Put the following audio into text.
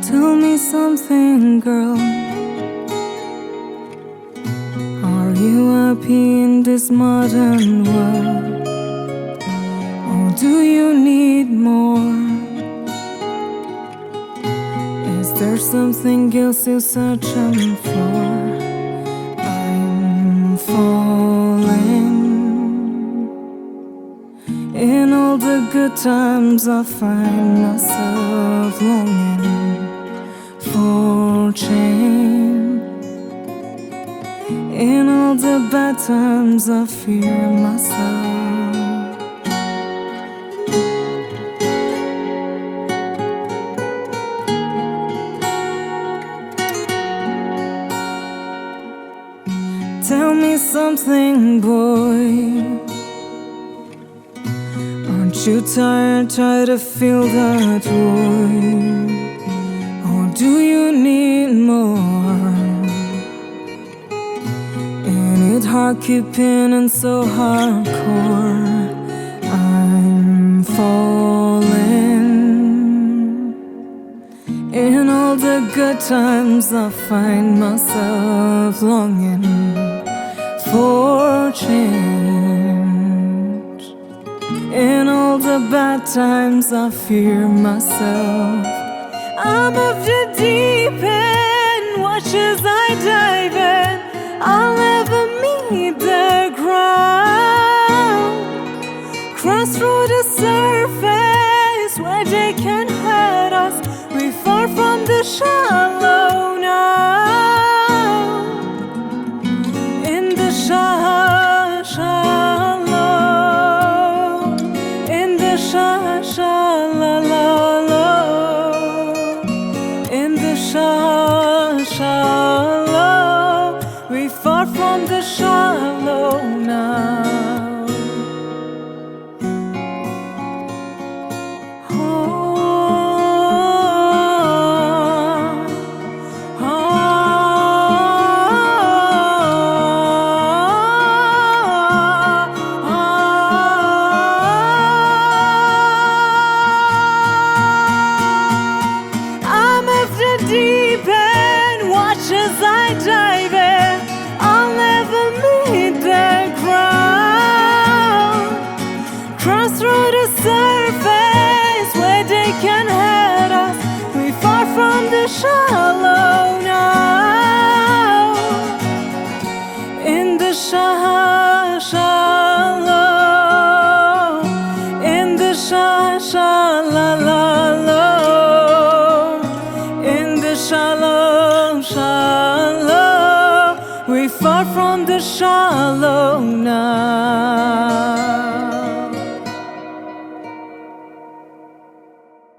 Tell me something, girl. Are you happy in this modern world? Or do you need more? Is there something else you're searching for? I'm falling. In all the good times I find myself longing for change. In all the bad times I fear myself. Tell me something, boy. Aren't you tired, try to feel that void? Or do you need more? Ain't it hard keeping in so hardcore? I'm falling. In all the good times I find myself longing for change. In all the bad times I fear myself. I'm of the deep end, watch as I dive in. I'll never meet the ground. Cross through the surface where they can hurt us. We far from the shallow now. In the shallow, in the shallow, in the shallow, we far from the shallow now. Deep end, watch as I dive in. I'll never meet the ground. Cross through the surface where they can hurt us. We far from the shallow now. In the shallow, in the shallow. Shallow, shallow, we far from the shallow now.